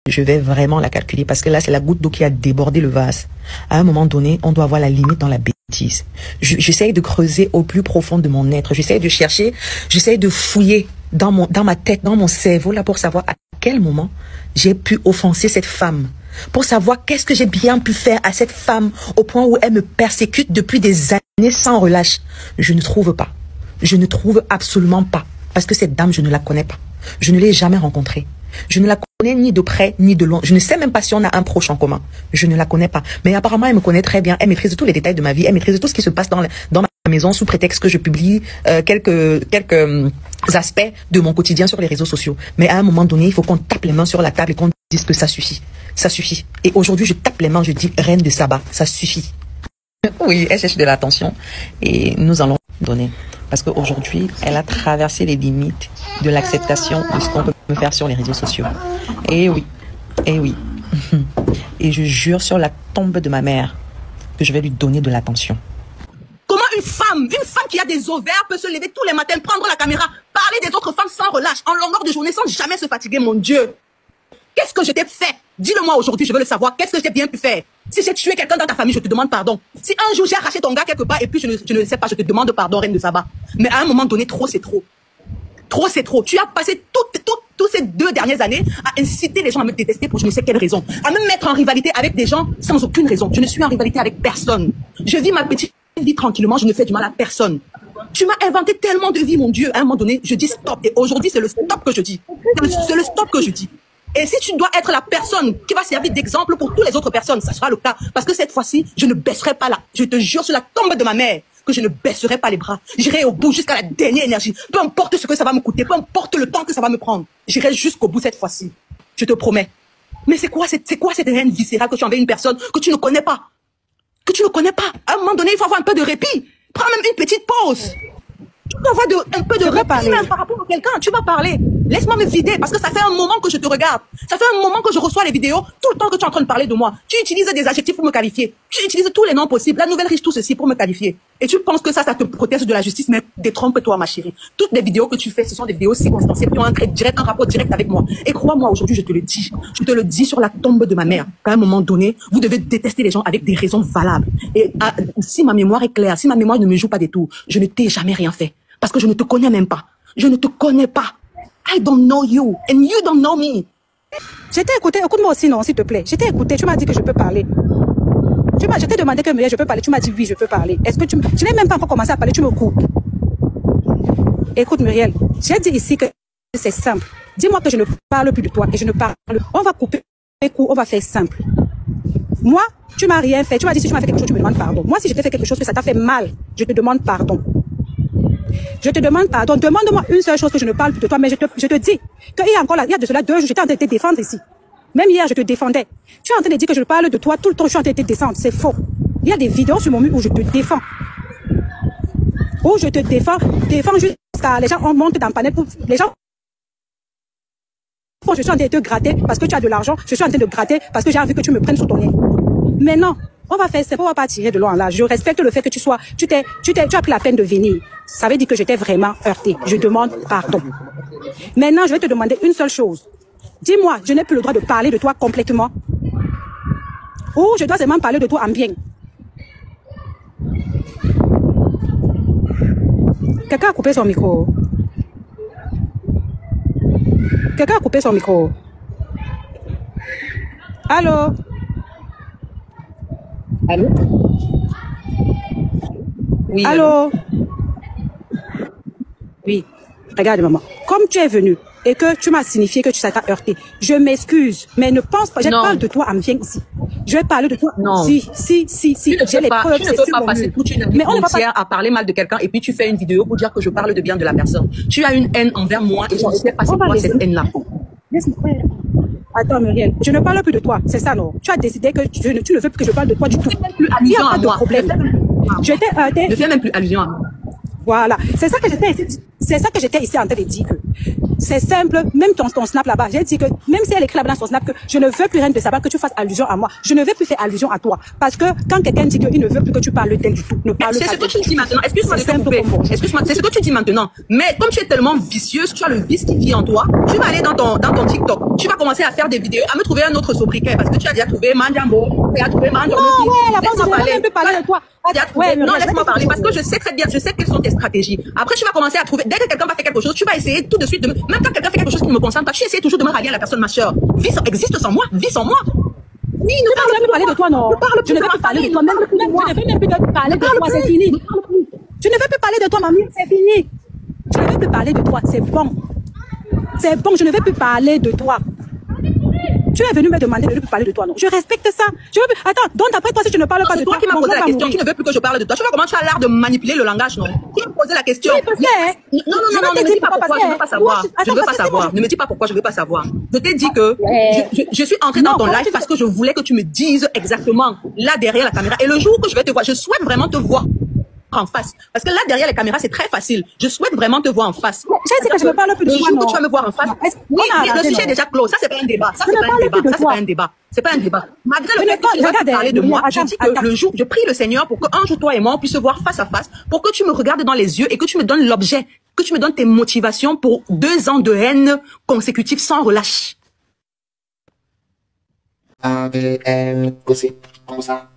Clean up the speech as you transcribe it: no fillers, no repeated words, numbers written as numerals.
je vais vraiment la calculer parce que là, c'est la goutte d'eau qui a débordé le vase. À un moment donné, on doit avoir la limite dans la bêtise. J'essaye de creuser au plus profond de mon être. J'essaye de chercher, j'essaye de fouiller dans ma tête, dans mon cerveau, là, pour savoir à quel moment j'ai pu offenser cette femme. Pour savoir qu'est-ce que j'ai bien pu faire à cette femme au point où elle me persécute depuis des années sans relâche. Je ne trouve pas. Je ne trouve absolument pas. Parce que cette dame, je ne la connais pas. Je ne l'ai jamais rencontrée. Je ne la connais ni de près ni de loin. Je ne sais même pas si on a un proche en commun. Je ne la connais pas. Mais apparemment, elle me connaît très bien. Elle maîtrise tous les détails de ma vie. Elle maîtrise tout ce qui se passe dans ma maison sous prétexte que je publie quelques aspects de mon quotidien sur les réseaux sociaux. Mais à un moment donné, il faut qu'on tape les mains sur la table et qu'on dise que ça suffit. Ça suffit. Et aujourd'hui, je tape les mains, je dis reine de Saba. Ça suffit. Oui, elle cherche de l'attention et nous allons donner. Parce qu'aujourd'hui, elle a traversé les limites de l'acceptation de ce qu'on peut me faire sur les réseaux sociaux. Et oui, et oui. Et je jure sur la tombe de ma mère que je vais lui donner de l'attention. Comment une femme qui a des ovaires peut se lever tous les matins, prendre la caméra, parler des autres femmes sans relâche, en longueur de journée, sans jamais se fatiguer, mon Dieu? Qu'est-ce que je t'ai fait? Dis-le-moi aujourd'hui, je veux le savoir. Qu'est-ce que j'ai bien pu faire? Si j'ai tué quelqu'un dans ta famille, je te demande pardon. Si un jour j'ai arraché ton gars quelque part et puis je ne sais pas, je te demande pardon, reine de Saba. Mais à un moment donné, trop c'est trop. Trop c'est trop. Tu as passé toutes ces 2 dernières années à inciter les gens à me détester pour je ne sais quelle raison. À me mettre en rivalité avec des gens sans aucune raison. Je ne suis en rivalité avec personne. Je vis ma petite vie tranquillement, je ne fais du mal à personne. Tu m'as inventé tellement de vie, mon Dieu. À un moment donné, je dis stop. Et aujourd'hui, c'est le stop que je dis. C'est le stop que je dis. Et si tu dois être la personne qui va servir d'exemple pour toutes les autres personnes, ça sera le cas. Parce que cette fois-ci, je ne baisserai pas là. Je te jure sur la tombe de ma mère que je ne baisserai pas les bras. J'irai au bout jusqu'à la dernière énergie. Peu importe ce que ça va me coûter, peu importe le temps que ça va me prendre. J'irai jusqu'au bout cette fois-ci. Je te promets. Mais c'est quoi cette haine viscérale que tu envers une personne que tu ne connais pas? Que tu ne connais pas. À un moment donné, il faut avoir un peu de répit. Prends même une petite pause. Tu dois avoir un peu de répit même par rapport à quelqu'un. Tu vas parler. Laisse-moi me vider parce que ça fait un moment que je te regarde. Ça fait un moment que je reçois les vidéos. Tout le temps que tu es en train de parler de moi. Tu utilises des adjectifs pour me qualifier. Tu utilises tous les noms possibles. La nouvelle riche, tout ceci pour me qualifier. Et tu penses que ça te protège de la justice, mais détrompe-toi, ma chérie. Toutes les vidéos que tu fais, ce sont des vidéos circonstancielles qui ont un rapport direct avec moi. Et crois-moi, aujourd'hui, je te le dis. Je te le dis sur la tombe de ma mère. Qu'à un moment donné, vous devez détester les gens avec des raisons valables. Et si ma mémoire est claire, si ma mémoire ne me joue pas des tours, je ne t'ai jamais rien fait. Parce que je ne te connais même pas. Je ne te connais pas. I don't know you and you don't know me. Je t'ai écouté, écoute-moi aussi, non, s'il te plaît. Je t'ai écouté, tu m'as dit que je peux parler. Je t'ai demandé que je peux parler, tu m'as dit oui, je peux parler. Est-ce que tu n'as même pas encore commencé à parler, tu me coupes. Écoute, Muriel, j'ai dit ici que c'est simple. Dis-moi que je ne parle plus de toi et je ne parle. On va couper les coups, on va faire simple. Moi, tu m'as rien fait. Tu m'as dit si tu m'as fait quelque chose, tu me demandes pardon. Moi, si je t'ai fait quelque chose que ça t'a fait mal, je te demande pardon. Je te demande pardon. Demande-moi une seule chose que je ne parle plus de toi, mais je te dis qu'il y a de cela 2 jours, j'étais en train de te défendre ici. Même hier, je te défendais. Tu es en train de dire que je parle de toi tout le temps, je suis en train de te descendre. C'est faux. Il y a des vidéos sur mon mur où je te défends. Où je te défends jusqu'à les gens montent dans le panel pour les gens. Je suis en train de te gratter parce que tu as de l'argent. Je suis en train de gratter parce que j'ai envie que tu me prennes sous ton nez. Mais non. On va faire ça, on va pas tirer de l'eau en là. Je respecte le fait que tu as pris la peine de venir. Ça veut dire que j'étais vraiment heurtée. Je demande pardon. Maintenant, je vais te demander une seule chose. Dis-moi, je n'ai plus le droit de parler de toi complètement. Ou je dois seulement parler de toi en bien. Quelqu'un a coupé son micro. Quelqu'un a coupé son micro. Allô? Allô? Oui. Allô? Oui. Regarde, maman. Comme tu es venu et que tu m'as signifié que tu t'as heurté, je m'excuse, mais ne pense pas. Je parle de toi en bien ici. Je vais parler de toi. Non. Si. J'ai les preuves. Tu ne peux pas passer toute une année entière à parler mal de quelqu'un et puis tu fais une vidéo pour dire que je parle de bien de la personne. Tu as une haine envers moi et je ne sais pas c'est quoi cette haine-là. Laisse-moi. Attends, Muriel, je ne parle plus de toi, c'est ça, non? Tu as décidé que tu ne veux plus que je parle de toi du tout. Plus Il n'y a pas de moi. problème. Ne fais même plus allusion à moi. Voilà, c'est ça que j'étais ici en train de dire. C'est simple, même ton snap là-bas, j'ai dit que même si elle écrit là-bas dans son snap que je ne veux plus rien de savoir, que tu fasses allusion à moi, je ne veux plus faire allusion à toi. Parce que quand quelqu'un dit qu'il ne veut plus que tu parles d'elle du tout, ne parle pas. C'est ce que tu dis maintenant. Excuse-moi de te couper. Excuse-moi, c'est ce que tu dis maintenant. Mais comme tu es tellement vicieuse, tu as le vice qui vit en toi, tu vas aller dans ton TikTok, tu vas commencer à faire des vidéos, à me trouver un autre sobriquet parce que tu as déjà trouvé Mandiambo, tu as trouvé Mandiambo. Non, ouais, la base, je ne peux parler de toi. Ouais, non, laisse-moi parler parce que je sais très bien, je sais quelles sont tes stratégies. Après, tu vas commencer à trouver, dès que quelqu'un va faire quelque chose, tu vas essayer tout de suite de même quand quelqu'un fait quelque chose qui ne me concerne pas, tu essaies toujours de me rallier à la personne, ma soeur. Vie existe sans moi, vie sans moi. Oui, ne veux plus parler de toi, non. Je ne veux plus parler de toi, même je ne veux même plus parler de toi, c'est fini. Tu ne veux plus parler de toi, mamie, c'est fini. Je ne veux plus parler de toi, c'est bon. C'est bon, je ne veux plus parler de toi. Tu es venu me demander de ne plus parler de toi, non? Je respecte ça. Je veux plus... Attends, donc après toi, si tu ne parles pas de toi, c'est toi qui m'as posé la question. Tu ne veux plus que je parle de toi. Tu vois comment tu as l'air de manipuler le langage, non? Tu m'as posé la question. Oui, parce que... Non, ne me dis pas pourquoi, je ne veux pas savoir. Je ne veux pas savoir. Ne me dis pas pourquoi, je ne veux pas savoir. Je t'ai dit que je suis entrée dans ton live parce que je voulais que tu me dises exactement là derrière la caméra. Et le jour que je vais te voir, je souhaite vraiment te voir en face. Parce que là, derrière les caméras, c'est très facile. Je souhaite vraiment te voir en face. J'ai dit que je ne parle plus de toi, le jour que tu vas me voir en face, oui, le sujet est déjà clos. Ça, c'est pas un débat. Ça, c'est pas un débat. Ça, c'est pas un débat. C'est pas un débat. Malgré le fait que tu vas parler de moi, je dis que le jour, je prie le Seigneur pour qu'un jour, toi et moi, on puisse se voir face à face, pour que tu me regardes dans les yeux et que tu me donnes l'objet, que tu me donnes tes motivations pour 2 ans de haine consécutive sans relâche. ADN, gossip, comme ça,